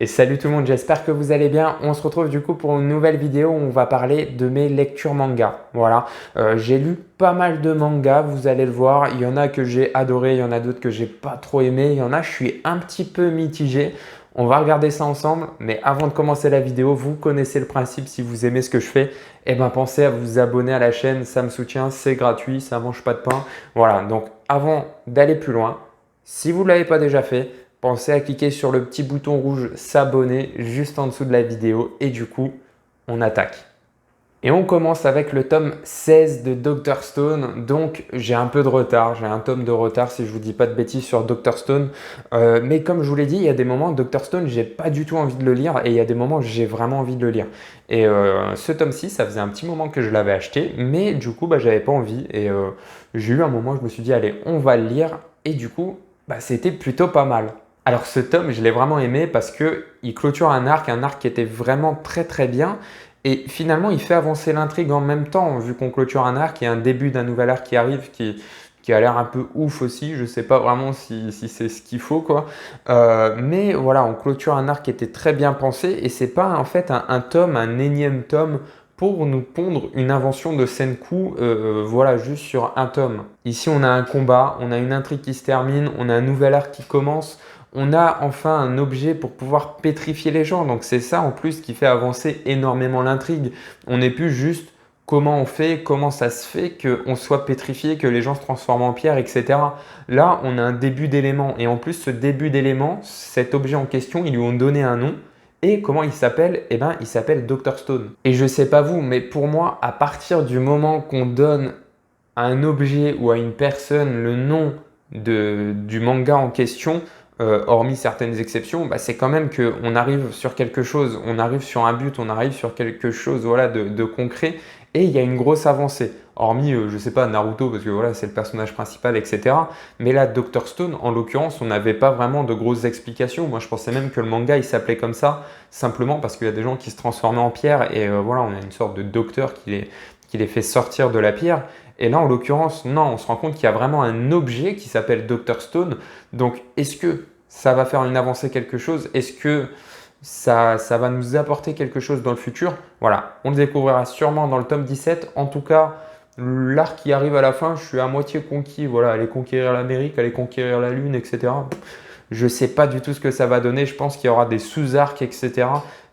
Et salut tout le monde, j'espère que vous allez bien. On se retrouve du coup pour une nouvelle vidéo où on va parler de mes lectures manga. Voilà, j'ai lu pas mal de mangas, vous allez le voir. Il y en a que j'ai adoré, il y en a d'autres que j'ai pas trop aimé. Il y en a, je suis un petit peu mitigé. On va regarder ça ensemble, mais avant de commencer la vidéo, vous connaissez le principe. Si vous aimez ce que je fais, eh ben pensez à vous abonner à la chaîne, ça me soutient, c'est gratuit, ça mange pas de pain. Voilà, donc avant d'aller plus loin, si vous ne l'avez pas déjà fait, pensez à cliquer sur le petit bouton rouge s'abonner juste en dessous de la vidéo et du coup, on attaque. Et on commence avec le tome 16 de Dr Stone. Donc j'ai un peu de retard, j'ai un tome de retard si je vous dis pas de bêtises sur Dr Stone. Mais comme je vous l'ai dit, il y a des moments, Dr Stone, j'ai pas du tout envie de le lire et il y a des moments où j'ai vraiment envie de le lire. Et ce tome 6, ça faisait un petit moment que je l'avais acheté, mais du coup, j'avais pas envie. Et j'ai eu un moment où je me suis dit, allez, on va le lire. Et du coup, c'était plutôt pas mal. Alors ce tome, je l'ai vraiment aimé parce qu'il clôture un arc qui était vraiment très très bien. Et finalement, il fait avancer l'intrigue en même temps, vu qu'on clôture un arc et un début d'un nouvel arc qui arrive, qui a l'air un peu ouf aussi. Je ne sais pas vraiment si c'est ce qu'il faut, quoi. Mais voilà, on clôture un arc qui était très bien pensé et c'est pas en fait un tome, un énième tome pour nous pondre une invention de Senku, voilà, juste sur un tome. Ici, on a un combat, on a une intrigue qui se termine, on a un nouvel arc qui commence. On a enfin un objet pour pouvoir pétrifier les gens. Donc c'est ça en plus qui fait avancer énormément l'intrigue. On n'est plus juste comment on fait, comment ça se fait qu'on soit pétrifié, que les gens se transforment en pierre, etc. Là, on a un début d'élément. Et en plus, ce début d'élément, cet objet en question, ils lui ont donné un nom. Et comment il s'appelle? Eh bien, il s'appelle Dr Stone. Et je ne sais pas vous, mais pour moi, à partir du moment qu'on donne à un objet ou à une personne le nom du manga en question, hormis certaines exceptions, c'est quand même qu'on arrive sur quelque chose, on arrive sur un but, on arrive sur quelque chose voilà, de concret et il y a une grosse avancée. Hormis, je ne sais pas, Naruto, parce que voilà, c'est le personnage principal, etc. Mais là, Dr Stone, en l'occurrence, on n'avait pas vraiment de grosses explications. Moi, je pensais même que le manga, il s'appelait comme ça, simplement parce qu'il y a des gens qui se transformaient en pierre et voilà, on a une sorte de docteur qui les fait sortir de la pierre. Et là, en l'occurrence, non, on se rend compte qu'il y a vraiment un objet qui s'appelle Dr Stone. Donc, est-ce que ça va faire une avancée quelque chose? Est-ce que ça va nous apporter quelque chose dans le futur? Voilà, on le découvrira sûrement dans le tome 17. En tout cas, l'arc qui arrive à la fin, je suis à moitié conquis. Voilà, aller conquérir l'Amérique, aller conquérir la Lune, etc. Je ne sais pas du tout ce que ça va donner. Je pense qu'il y aura des sous-arcs, etc.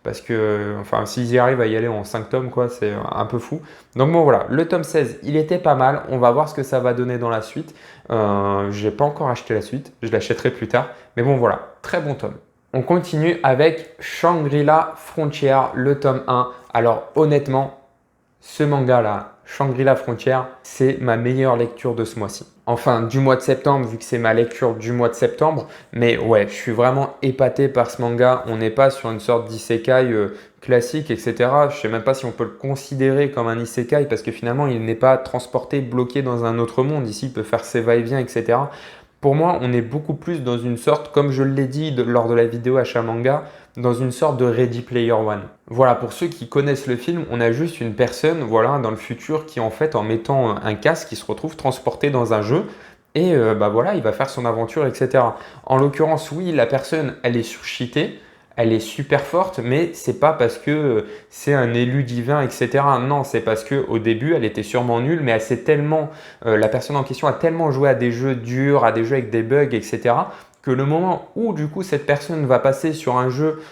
Parce que, enfin, s'ils y arrivent à y aller en 5 tomes, quoi, c'est un peu fou. Donc bon, voilà, le tome 16, il était pas mal. On va voir ce que ça va donner dans la suite. Je n'ai pas encore acheté la suite. Je l'achèterai plus tard. Mais bon, voilà, très bon tome. On continue avec Shangri-La Frontier, le tome 1. Alors honnêtement, ce manga-là, Shangri-La Frontier, c'est ma meilleure lecture de ce mois-ci. Enfin, du mois de septembre, vu que c'est ma lecture du mois de septembre. Mais ouais, je suis vraiment épaté par ce manga. On n'est pas sur une sorte d'isekai classique, etc. Je ne sais même pas si on peut le considérer comme un isekai parce que finalement, il n'est pas transporté, bloqué dans un autre monde. Ici, il peut faire ses va-et-vient, etc. Pour moi, on est beaucoup plus dans une sorte, comme je l'ai dit lors de la vidéo Achat Manga, dans une sorte de Ready Player One. Voilà, pour ceux qui connaissent le film, on a juste une personne voilà, dans le futur qui en fait, en mettant un casque, qui se retrouve transporté dans un jeu et voilà, il va faire son aventure, etc. En l'occurrence, oui, la personne, elle est surcheatée, elle est super forte, mais c'est pas parce que c'est un élu divin, etc. Non, c'est parce que au début, elle était sûrement nulle, mais elle s'est tellement, la personne en question a tellement joué à des jeux durs, à des jeux avec des bugs, etc. Que le moment où du coup cette personne va passer sur un jeu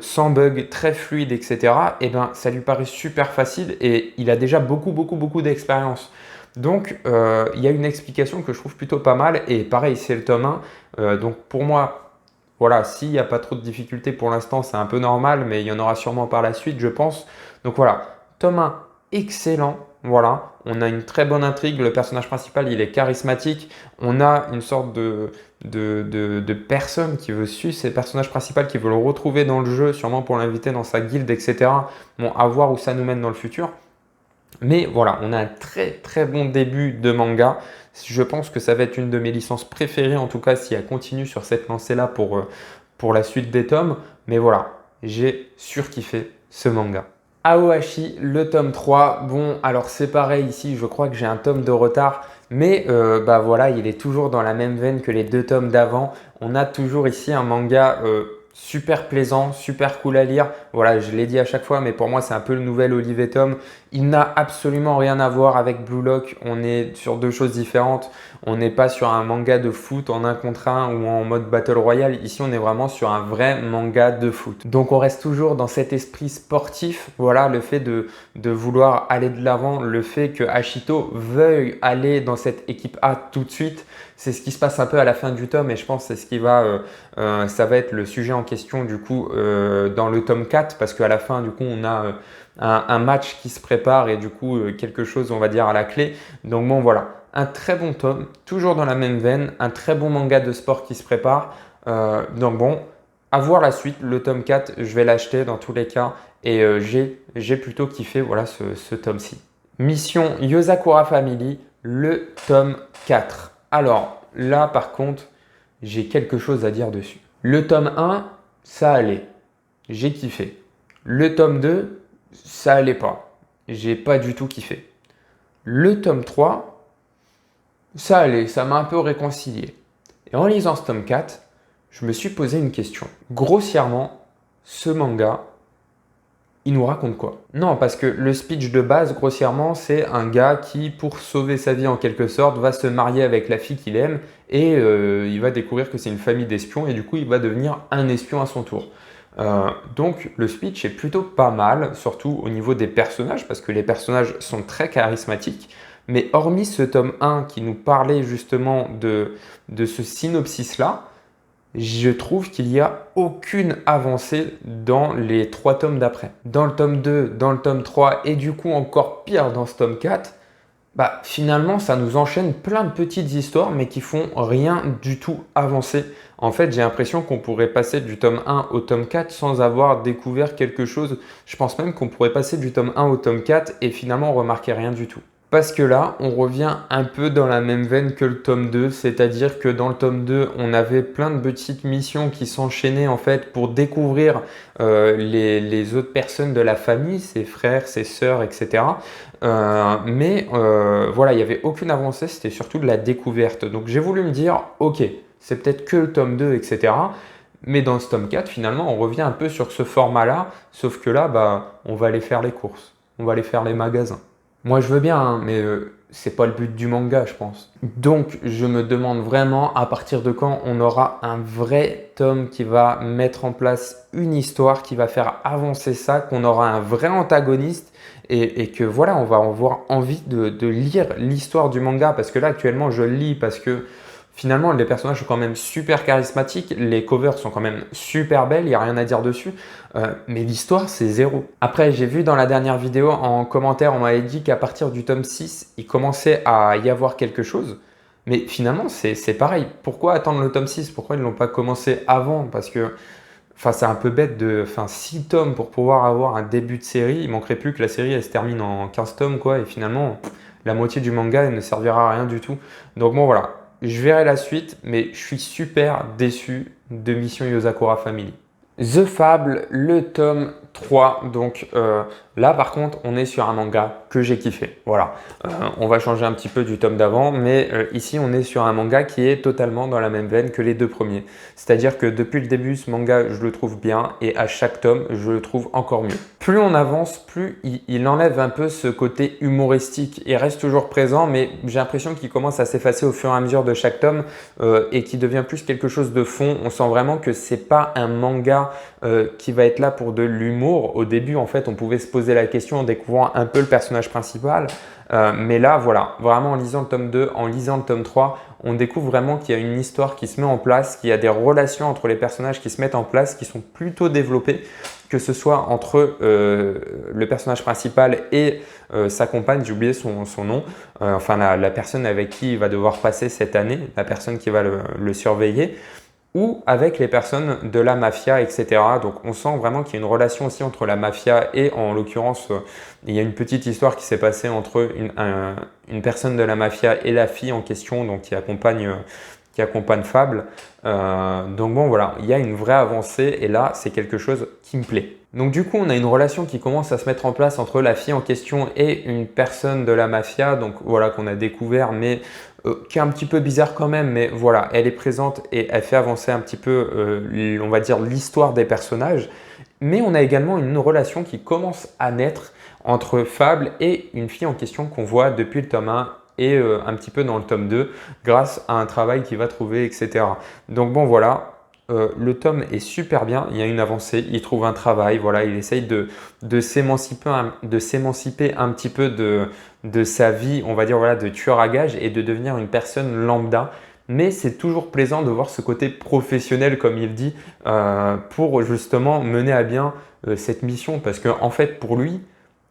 sans bug, très fluide, etc. Et ben, ça lui paraît super facile et il a déjà beaucoup d'expérience. Donc, il y a une explication que je trouve plutôt pas mal. Et pareil, c'est le tome 1. Donc, pour moi, voilà, s'il n'y a pas trop de difficultés pour l'instant, c'est un peu normal, mais il y en aura sûrement par la suite, je pense. Donc voilà, tome 1, excellent. Voilà, on a une très bonne intrigue. Le personnage principal, il est charismatique. On a une sorte de personne qui veut suivre ce personnage principal, qui veut le retrouver dans le jeu, sûrement pour l'inviter dans sa guilde, etc. Bon, à voir où ça nous mène dans le futur. Mais voilà, on a un très bon début de manga. Je pense que ça va être une de mes licences préférées, en tout cas si elle continue sur cette lancée-là pour la suite des tomes. Mais voilà, j'ai surkiffé ce manga. Aohashi, le tome 3. Bon, alors c'est pareil ici, je crois que j'ai un tome de retard. Mais voilà, il est toujours dans la même veine que les deux tomes d'avant. On a toujours ici un manga super plaisant, super cool à lire. Voilà, je l'ai dit à chaque fois, mais pour moi, c'est un peu le nouvel Olive et Tom. Il n'a absolument rien à voir avec Blue Lock. On est sur deux choses différentes. On n'est pas sur un manga de foot en 1 contre 1 ou en mode Battle Royale. Ici, on est vraiment sur un vrai manga de foot. Donc, on reste toujours dans cet esprit sportif. Voilà, le fait de vouloir aller de l'avant, le fait que Ashito veuille aller dans cette équipe A tout de suite. C'est ce qui se passe un peu à la fin du tome et je pense que c'est ce qui va, ça va être le sujet en question du coup dans le tome 4 parce qu'à la fin du coup on a un match qui se prépare et du coup quelque chose on va dire à la clé. Donc bon voilà, un très bon tome, toujours dans la même veine, un très bon manga de sport qui se prépare. Donc bon, à voir la suite, le tome 4 je vais l'acheter dans tous les cas et j'ai plutôt kiffé voilà, ce tome-ci. Mission Yozakura Family, le tome 4. Alors là, par contre, j'ai quelque chose à dire dessus. Le tome 1, ça allait. J'ai kiffé. Le tome 2, ça allait pas. J'ai pas du tout kiffé. Le tome 3, ça allait. Ça m'a un peu réconcilié. Et en lisant ce tome 4, je me suis posé une question. Grossièrement, ce manga, il nous raconte quoi? Non, parce que le speech de base, grossièrement, c'est un gars qui, pour sauver sa vie en quelque sorte, va se marier avec la fille qu'il aime et il va découvrir que c'est une famille d'espions et du coup, il va devenir un espion à son tour. Donc, le speech est plutôt pas mal, surtout au niveau des personnages, parce que les personnages sont très charismatiques. Mais hormis ce tome 1 qui nous parlait justement de ce synopsis-là, je trouve qu'il n'y a aucune avancée dans les 3 tomes d'après. Dans le tome 2, dans le tome 3 et du coup encore pire dans ce tome 4, bah, finalement ça nous enchaîne plein de petites histoires mais qui font rien du tout avancer. En fait, j'ai l'impression qu'on pourrait passer du tome 1 au tome 4 sans avoir découvert quelque chose. Je pense même qu'on pourrait passer du tome 1 au tome 4 et finalement remarquer rien du tout. Parce que là, on revient un peu dans la même veine que le tome 2, c'est-à-dire que dans le tome 2, on avait plein de petites missions qui s'enchaînaient en fait pour découvrir les autres personnes de la famille, ses frères, ses sœurs, etc. Voilà, il n'y avait aucune avancée, c'était surtout de la découverte. Donc j'ai voulu me dire, ok, c'est peut-être que le tome 2, etc. Mais dans ce tome 4, finalement, on revient un peu sur ce format-là, sauf que là, bah, on va aller faire les courses, on va aller faire les magasins. Moi, je veux bien, hein, mais c'est pas le but du manga, je pense. Donc, je me demande vraiment à partir de quand on aura un vrai tome qui va mettre en place une histoire, qui va faire avancer ça, qu'on aura un vrai antagoniste et que voilà, on va avoir envie de lire l'histoire du manga. Parce que là, actuellement, je le lis parce que finalement, les personnages sont quand même super charismatiques, les covers sont quand même super belles, il n'y a rien à dire dessus, mais l'histoire, c'est zéro. Après, j'ai vu dans la dernière vidéo, en commentaire, on m'avait dit qu'à partir du tome 6, il commençait à y avoir quelque chose, mais finalement, c'est pareil. Pourquoi attendre le tome 6? Pourquoi ils ne l'ont pas commencé avant? Parce que c'est un peu bête de 6 tomes pour pouvoir avoir un début de série. Il manquerait plus que la série elle se termine en 15 tomes, quoi, et finalement, la moitié du manga elle ne servira à rien du tout. Donc bon, voilà. Je verrai la suite, mais je suis super déçu de Mission Yozakura Family. The Fable, le tome 3. Donc là, par contre, on est sur un manga que j'ai kiffé. Voilà. On va changer un petit peu du tome d'avant, mais ici, on est sur un manga qui est totalement dans la même veine que les 2 premiers. C'est-à-dire que depuis le début, ce manga, je le trouve bien et à chaque tome, je le trouve encore mieux. Plus on avance, plus il enlève un peu ce côté humoristique. Il reste toujours présent, mais j'ai l'impression qu'il commence à s'effacer au fur et à mesure de chaque tome et qui devient plus quelque chose de fond. On sent vraiment que c'est pas un manga qui va être là pour de l'humour. Au début, en fait, on pouvait se poser la question en découvrant un peu le personnage principal. Mais là, voilà, vraiment en lisant le tome 2, en lisant le tome 3, on découvre vraiment qu'il y a une histoire qui se met en place, qu'il y a des relations entre les personnages qui se mettent en place, qui sont plutôt développées, que ce soit entre le personnage principal et sa compagne, j'ai oublié son nom, la personne avec qui il va devoir passer cette année, la personne qui va le surveiller, ou avec les personnes de la mafia, etc. Donc on sent vraiment qu'il y a une relation aussi entre la mafia et en l'occurrence, il y a une petite histoire qui s'est passée entre une personne de la mafia et la fille en question, donc qui accompagne Fable. Donc bon voilà, il y a une vraie avancée et là c'est quelque chose qui me plaît. Donc du coup on a une relation qui commence à se mettre en place entre la fille en question et une personne de la mafia, donc voilà qu'on a découvert, mais qui est un petit peu bizarre quand même, mais voilà, elle est présente et elle fait avancer un petit peu, on va dire, l'histoire des personnages. Mais on a également une relation qui commence à naître entre Fable et une fille en question qu'on voit depuis le tome 1 et un petit peu dans le tome 2 grâce à un travail qu'il va trouver, etc. Donc bon voilà, le tome est super bien, il y a une avancée, il trouve un travail, voilà, il essaye de s'émanciper un petit peu de sa vie, on va dire voilà, de tueur à gages et de devenir une personne lambda. Mais c'est toujours plaisant de voir ce côté professionnel, comme il dit, pour justement mener à bien cette mission. Parce qu'en fait, pour lui,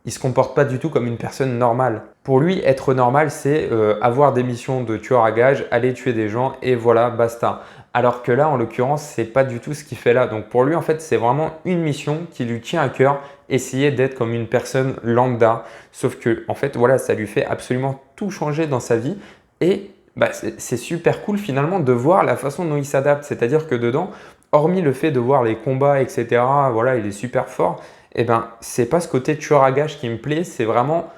il ne se comporte pas du tout comme une personne normale. Pour lui, être normal, c'est avoir des missions de tueur à gages, aller tuer des gens et voilà, basta. Alors que là, en l'occurrence, c'est pas du tout ce qu'il fait là. Donc pour lui, en fait, c'est vraiment une mission qui lui tient à cœur, essayer d'être comme une personne lambda. Sauf que, en fait, voilà, ça lui fait absolument tout changer dans sa vie et bah, c'est super cool finalement de voir la façon dont il s'adapte. C'est-à-dire que dedans, hormis le fait de voir les combats, etc., voilà, il est super fort, et ben, c'est pas ce côté tueur à gages qui me plaît, c'est vraiment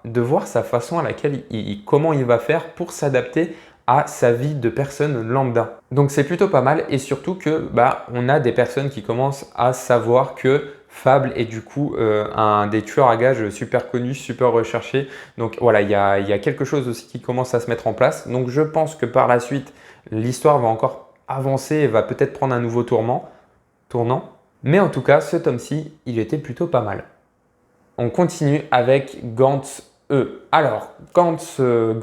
de voir sa façon à laquelle comment il va faire pour s'adapter à sa vie de personne lambda. Donc c'est plutôt pas mal et surtout que on a des personnes qui commencent à savoir que Fable est du coup un des tueurs à gages super connus, super recherchés. Donc voilà, il y a quelque chose aussi qui commence à se mettre en place. Donc je pense que par la suite, l'histoire va encore avancer et va peut-être prendre un nouveau tournant. Mais en tout cas, ce tome-ci, il était plutôt pas mal. On continue avec Gantz E. Alors, Gantz E,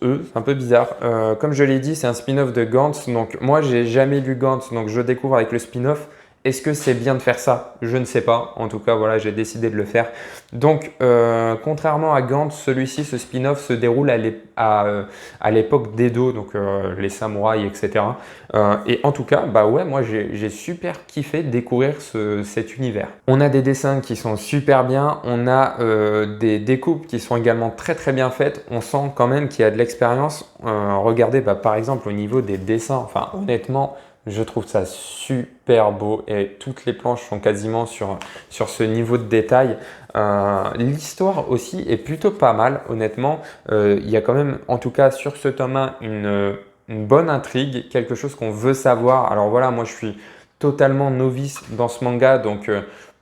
c'est un peu bizarre. Comme je l'ai dit, c'est un spin-off de Gantz. Donc moi, j'ai jamais lu Gantz, donc je découvre avec le spin-off. Est-ce que c'est bien de faire ça? Je ne sais pas. En tout cas, voilà, j'ai décidé de le faire. Donc, contrairement à Gantz, celui-ci, ce spin-off se déroule à l'époque d'Edo, donc les samouraïs, etc. Et en tout cas, ouais, moi, j'ai super kiffé découvrir cet univers. On a des dessins qui sont super bien. On a des découpes qui sont également très, très bien faites. On sent quand même qu'il y a de l'expérience. Regardez, par exemple, au niveau des dessins, enfin, honnêtement, je trouve ça super beau et toutes les planches sont quasiment sur ce niveau de détail. L'histoire aussi est plutôt pas mal, honnêtement. Il y a quand même, en tout cas sur ce tome 1, une bonne intrigue, quelque chose qu'on veut savoir. Alors voilà, moi je suis totalement novice dans ce manga, donc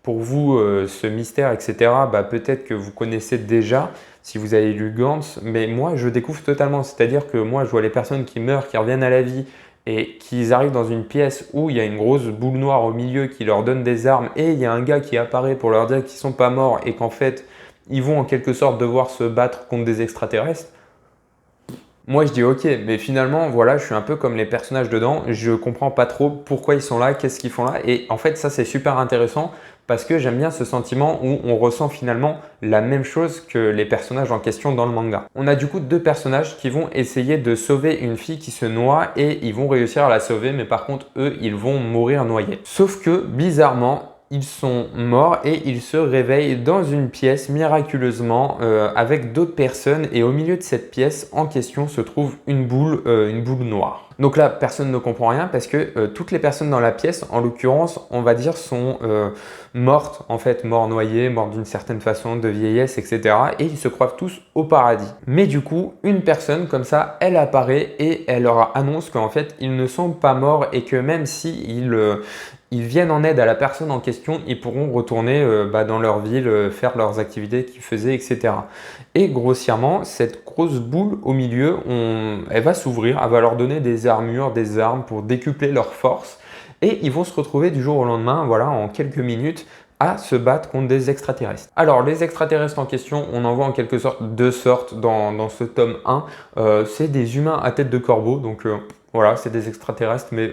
pour vous, ce mystère, etc., peut-être que vous connaissez déjà si vous avez lu Gantz, mais moi je découvre totalement. C'est-à-dire que moi je vois les personnes qui meurent, qui reviennent à la vie, et qu'ils arrivent dans une pièce où il y a une grosse boule noire au milieu qui leur donne des armes et il y a un gars qui apparaît pour leur dire qu'ils ne sont pas morts et qu'en fait, ils vont en quelque sorte devoir se battre contre des extraterrestres. Moi, je dis ok, mais finalement, voilà, je suis un peu comme les personnages dedans. Je comprends pas trop pourquoi ils sont là, qu'est-ce qu'ils font là. Et en fait, ça, c'est super intéressant parce que j'aime bien ce sentiment où on ressent finalement la même chose que les personnages en question dans le manga. On a du coup deux personnages qui vont essayer de sauver une fille qui se noie et ils vont réussir à la sauver, mais par contre, eux, ils vont mourir noyés. Sauf que, bizarrement, ils sont morts et ils se réveillent dans une pièce miraculeusement avec d'autres personnes et au milieu de cette pièce en question se trouve une boule noire. Donc là, personne ne comprend rien parce que toutes les personnes dans la pièce, en l'occurrence, on va dire, sont mortes, en fait, morts noyées, morts d'une certaine façon, de vieillesse, etc. Et ils se croient tous au paradis. Mais du coup, une personne comme ça, elle apparaît et elle leur annonce qu'en fait, ils ne sont pas morts et que même si ils viennent en aide à la personne en question, ils pourront retourner dans leur ville, faire leurs activités qu'ils faisaient, etc. Et grossièrement, cette grosse boule au milieu, elle va s'ouvrir, elle va leur donner des armures, des armes pour décupler leur force. Et ils vont se retrouver du jour au lendemain, voilà, en quelques minutes, à se battre contre des extraterrestres. Alors, les extraterrestres en question, on en voit en quelque sorte deux sortes dans ce tome 1. C'est des humains à tête de corbeau, donc voilà, c'est des extraterrestres, mais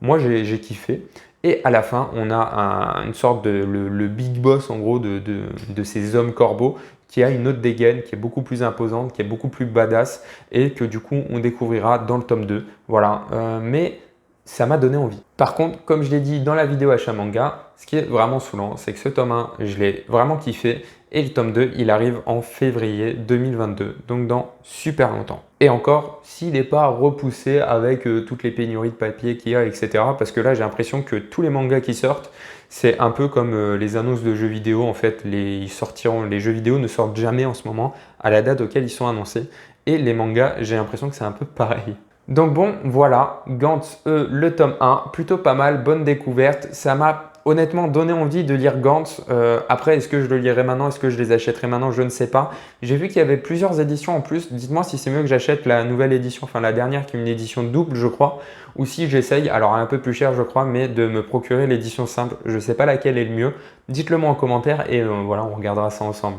moi, j'ai kiffé. Et à la fin, on a une sorte de le big boss en gros de ces hommes corbeaux qui a une autre dégaine qui est beaucoup plus imposante, qui est beaucoup plus badass et que du coup on découvrira dans le tome 2. Voilà, mais ça m'a donné envie. Par contre, comme je l'ai dit dans la vidéo achat manga, ce qui est vraiment saoulant, c'est que ce tome 1, je l'ai vraiment kiffé et le tome 2, il arrive en février 2022, donc dans super longtemps. Et encore, s'il n'est pas repoussé avec toutes les pénuries de papier qu'il y a, etc. Parce que là, j'ai l'impression que tous les mangas qui sortent, c'est un peu comme les annonces de jeux vidéo. En fait, les jeux vidéo ne sortent jamais en ce moment à la date auquel ils sont annoncés. et les mangas, j'ai l'impression que c'est un peu pareil. Donc bon, voilà, Gantz E, le tome 1, plutôt pas mal, bonne découverte. Ça m'a honnêtement donné envie de lire Gantz. Après, est-ce que je le lirai maintenant? Est-ce que je les achèterai maintenant? Je ne sais pas. J'ai vu qu'il y avait plusieurs éditions en plus. Dites-moi si c'est mieux que j'achète la nouvelle édition, enfin la dernière qui est une édition double, je crois. Ou si j'essaye, alors un peu plus cher je crois, mais de me procurer l'édition simple. Je ne sais pas laquelle est le mieux. Dites-le moi en commentaire et voilà, on regardera ça ensemble.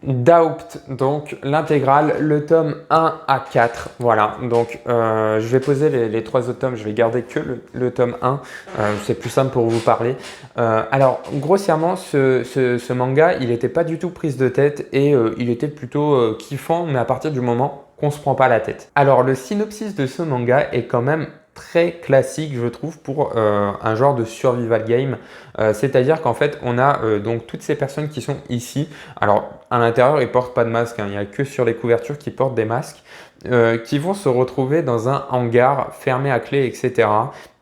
Doubt, donc l'intégrale, le tome 1 à 4. Voilà, donc je vais poser les trois autres tomes, je vais garder que le tome 1, c'est plus simple pour vous parler. Alors, grossièrement, ce manga, il n'était pas du tout prise de tête et il était plutôt kiffant, mais à partir du moment qu'on ne se prend pas la tête. Alors, le synopsis de ce manga est quand même très classique, je trouve, pour un genre de survival game. C'est-à-dire qu'en fait, on a donc toutes ces personnes qui sont ici. Alors, à l'intérieur, ils ne portent pas de masque, hein. Il n'y a que sur les couvertures qui portent des masques, qui vont se retrouver dans un hangar fermé à clé, etc.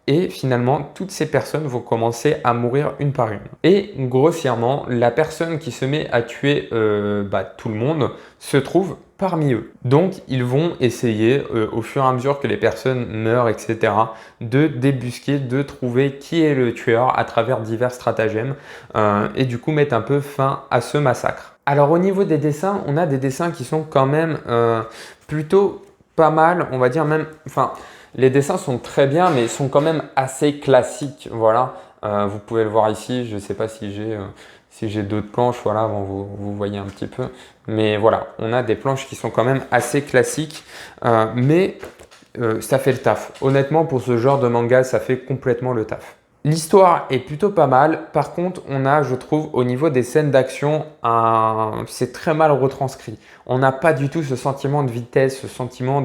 Et finalement, toutes ces personnes vont commencer à mourir une par une. Et grossièrement, la personne qui se met à tuer tout le monde se trouve parmi eux. Donc, ils vont essayer, au fur et à mesure que les personnes meurent, etc., de débusquer, de trouver qui est le tueur à travers divers stratagèmes et du coup mettre un peu fin à ce massacre. Alors, au niveau des dessins, on a des dessins qui sont quand même plutôt pas mal, on va dire même, enfin, les dessins sont très bien, mais ils sont quand même assez classiques, voilà. Vous pouvez le voir ici, je ne sais pas si j'ai d'autres planches, voilà, bon, vous voyez un petit peu. Mais voilà, on a des planches qui sont quand même assez classiques, mais ça fait le taf. Honnêtement, pour ce genre de manga, ça fait complètement le taf. L'histoire est plutôt pas mal. Par contre, on a, je trouve, au niveau des scènes d'action, c'est très mal retranscrit. On n'a pas du tout ce sentiment de vitesse, ce sentiment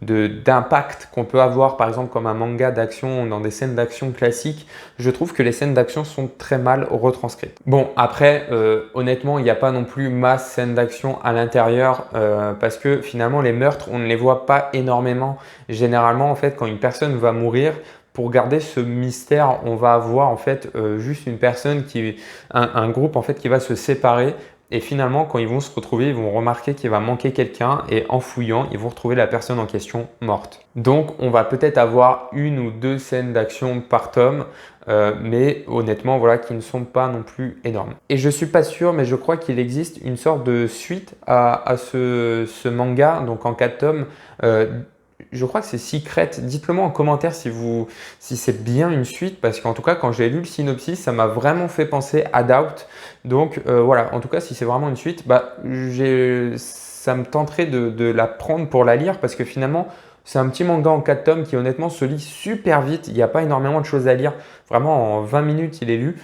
d'impact qu'on peut avoir, par exemple, comme un manga d'action dans des scènes d'action classiques. Je trouve que les scènes d'action sont très mal retranscrites. Bon, après, honnêtement, il n'y a pas non plus masse scènes d'action à l'intérieur parce que finalement, les meurtres, on ne les voit pas énormément. Généralement, en fait, quand une personne va mourir, pour garder ce mystère, on va avoir en fait juste une personne un groupe en fait qui va se séparer et finalement quand ils vont se retrouver, ils vont remarquer qu'il va manquer quelqu'un et en fouillant, ils vont retrouver la personne en question morte. Donc on va peut-être avoir une ou deux scènes d'action par tome, mais honnêtement voilà qui ne sont pas non plus énormes. Et je suis pas sûr, mais je crois qu'il existe une sorte de suite à ce manga, donc en 4 tomes. Je crois que c'est Secret. Dites-le moi en commentaire si c'est bien une suite, parce qu'en tout cas, quand j'ai lu le synopsis, ça m'a vraiment fait penser à Doubt. Donc voilà, en tout cas, si c'est vraiment une suite, ça me tenterait de la prendre pour la lire, parce que finalement, c'est un petit manga en 4 tomes qui honnêtement se lit super vite. Il n'y a pas énormément de choses à lire. Vraiment, en 20 minutes, il est lu.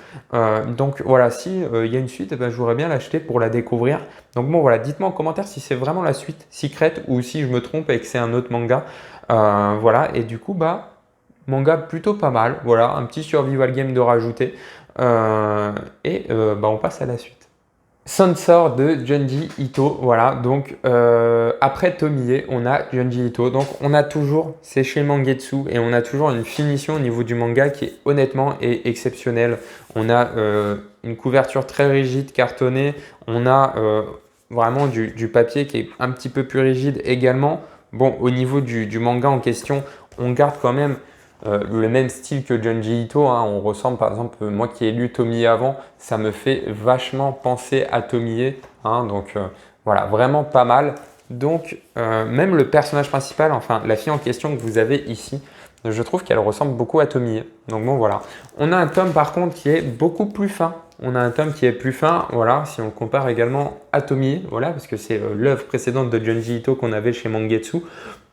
Donc voilà, si il y a une suite, je voudrais bien l'acheter pour la découvrir. Donc bon, voilà, dites-moi en commentaire si c'est vraiment la suite Secret ou si je me trompe et que c'est un autre manga. Voilà, et du coup, manga plutôt pas mal. Voilà, un petit survival game de rajouter. On passe à la suite. Sensor de Junji Ito, voilà, donc après Tomie, on a Junji Ito, donc on a toujours, c'est chez Mangetsu et on a toujours une finition au niveau du manga qui est honnêtement exceptionnelle. On a une couverture très rigide, cartonnée, on a vraiment du papier qui est un petit peu plus rigide également. Bon, au niveau du manga en question, on garde quand même le même style que Junji Ito, hein. On ressemble par exemple, moi qui ai lu Tomie avant, ça me fait vachement penser à Tomie, hein. Donc voilà, vraiment pas mal. Donc même le personnage principal, enfin la fille en question que vous avez ici, je trouve qu'elle ressemble beaucoup à Tomie. Donc bon voilà. On a un tome par contre qui est beaucoup plus fin. On a un tome qui est plus fin, voilà, si on compare également à Tomie, voilà, parce que c'est l'œuvre précédente de Junji Ito qu'on avait chez Mangetsu.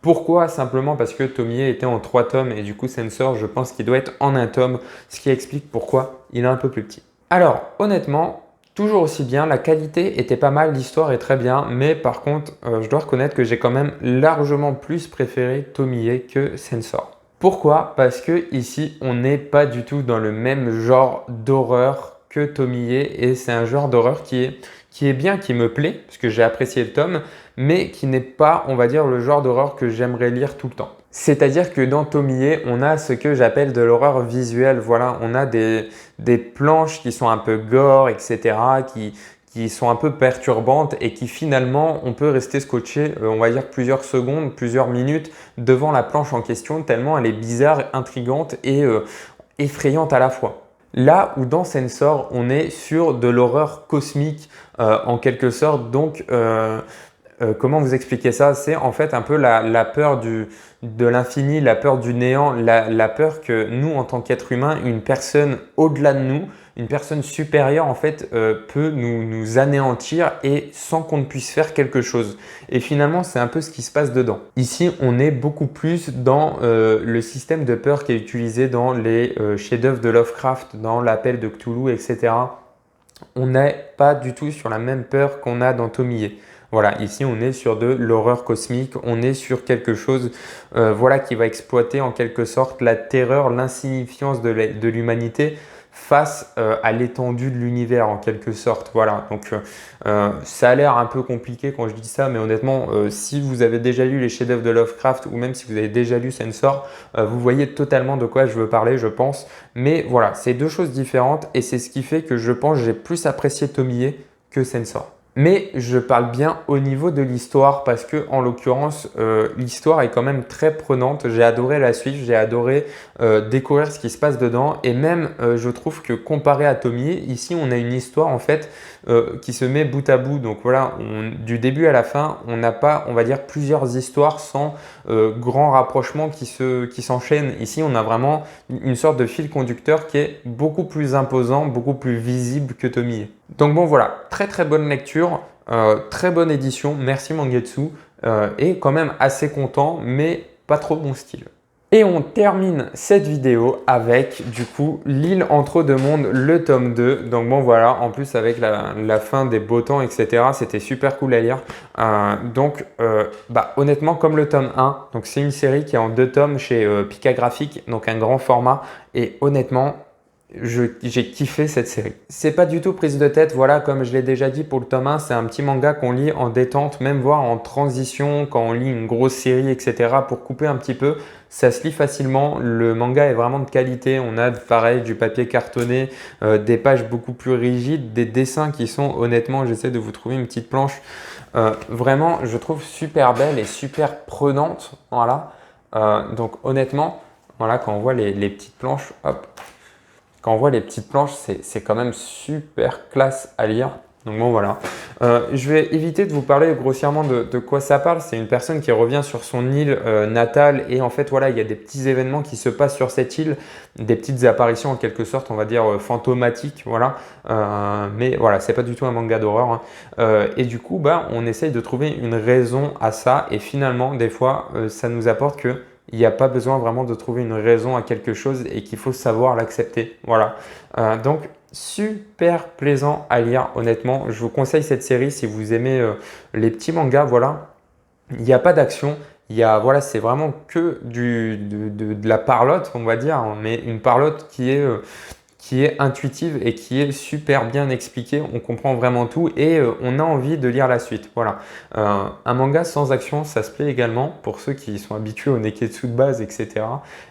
Pourquoi? Simplement parce que Tomie était en 3 tomes et du coup Sensor, je pense qu'il doit être en un tome, ce qui explique pourquoi il est un peu plus petit. Alors, honnêtement, toujours aussi bien, la qualité était pas mal, l'histoire est très bien, mais par contre, je dois reconnaître que j'ai quand même largement plus préféré Tomie que Sensor. Pourquoi? Parce que ici, on n'est pas du tout dans le même genre d'horreur que Tomie et c'est un genre d'horreur qui est bien, qui me plaît, parce que j'ai apprécié le tome, mais qui n'est pas, on va dire, le genre d'horreur que j'aimerais lire tout le temps. C'est-à-dire que dans Tomie, on a ce que j'appelle de l'horreur visuelle. Voilà, on a des planches qui sont un peu gore, etc., qui qui sont un peu perturbantes et qui finalement, on peut rester scotché, on va dire plusieurs secondes, plusieurs minutes devant la planche en question, tellement elle est bizarre, intrigante et effrayante à la fois. Là où dans Sensor, on est sur de l'horreur cosmique en quelque sorte. Donc, comment vous expliquer ça? C'est en fait un peu la peur de l'infini, la peur du néant, la peur que nous, en tant qu'être humain, une personne au-delà de nous, une personne supérieure en fait peut nous anéantir et sans qu'on ne puisse faire quelque chose. Et finalement, c'est un peu ce qui se passe dedans. Ici, on est beaucoup plus dans le système de peur qui est utilisé dans les chefs-d'œuvre de Lovecraft, dans l'appel de Cthulhu, etc. On n'est pas du tout sur la même peur qu'on a dans Tomie. Voilà, ici on est sur de l'horreur cosmique, on est sur quelque chose voilà, qui va exploiter en quelque sorte la terreur, l'insignifiance de l'humanité face à l'étendue de l'univers en quelque sorte. Voilà, donc ça a l'air un peu compliqué quand je dis ça, mais honnêtement, si vous avez déjà lu les chefs-d'œuvre de Lovecraft ou même si vous avez déjà lu Sensor, vous voyez totalement de quoi je veux parler, je pense. Mais voilà, c'est deux choses différentes et c'est ce qui fait que je pense que j'ai plus apprécié Tomie que Sensor. Mais je parle bien au niveau de l'histoire parce que en l'occurrence, l'histoire est quand même très prenante. J'ai adoré la suite, j'ai adoré découvrir ce qui se passe dedans et même je trouve que comparé à Tomie, ici on a une histoire en fait qui se met bout à bout. Donc voilà, du début à la fin, on n'a pas, on va dire, plusieurs histoires sans grand rapprochement qui s'enchaînent. Ici, on a vraiment une sorte de fil conducteur qui est beaucoup plus imposant, beaucoup plus visible que Tomie. Donc bon voilà, très très bonne lecture, très bonne édition, merci Mangetsu, et quand même assez content, mais pas trop mon style. Et on termine cette vidéo avec du coup L'île entre deux mondes, le tome 2. Donc bon voilà, en plus avec la fin des beaux temps, etc. C'était super cool à lire. Honnêtement comme le tome 1, donc c'est une série qui est en 2 tomes chez Pika Graphics, donc un grand format. Et honnêtement, j'ai kiffé cette série. C'est pas du tout prise de tête, voilà, comme je l'ai déjà dit pour le tome 1, c'est un petit manga qu'on lit en détente, même voire en transition, quand on lit une grosse série, etc. pour couper un petit peu. Ça se lit facilement, le manga est vraiment de qualité, on a pareil du papier cartonné, des pages beaucoup plus rigides, des dessins qui sont honnêtement, j'essaie de vous trouver une petite planche, vraiment je trouve super belle et super prenante, voilà. Donc honnêtement, voilà, quand on voit les petites planches, hop. Quand on voit les petites planches, c'est quand même super classe à lire. Donc bon voilà. Je vais éviter de vous parler grossièrement de quoi ça parle. C'est une personne qui revient sur son île natale et en fait voilà, il y a des petits événements qui se passent sur cette île, des petites apparitions en quelque sorte, on va dire fantomatiques, voilà. Mais voilà, c'est pas du tout un manga d'horreur. Hein. Et du coup, on essaye de trouver une raison à ça et finalement, des fois, ça nous apporte que il n'y a pas besoin vraiment de trouver une raison à quelque chose et qu'il faut savoir l'accepter. Voilà. Donc, super plaisant à lire, honnêtement. Je vous conseille cette série si vous aimez les petits mangas. Voilà. Il n'y a pas d'action. Voilà, c'est vraiment que de la parlotte, on va dire, hein, mais une parlotte qui est intuitive et qui est super bien expliquée. On comprend vraiment tout et on a envie de lire la suite. Voilà. Un manga sans action, ça se plaît également pour ceux qui sont habitués au neketsu de base, etc.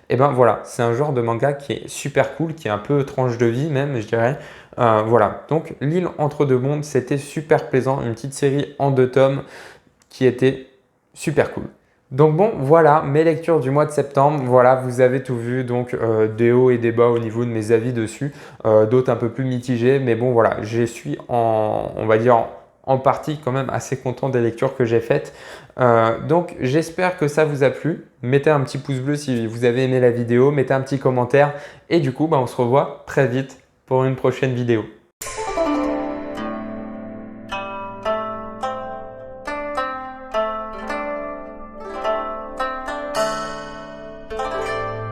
Et ben voilà, c'est un genre de manga qui est super cool, qui est un peu tranche de vie même, je dirais. Voilà. Donc, L'île entre deux mondes, c'était super plaisant. Une petite série en 2 tomes qui était super cool. Donc bon, voilà mes lectures du mois de septembre. Voilà, vous avez tout vu, donc des hauts et des bas au niveau de mes avis dessus, d'autres un peu plus mitigés. Mais bon, voilà, je suis on va dire, en partie quand même assez content des lectures que j'ai faites. Donc j'espère que ça vous a plu. Mettez un petit pouce bleu si vous avez aimé la vidéo, mettez un petit commentaire. Et du coup, on se revoit très vite pour une prochaine vidéo.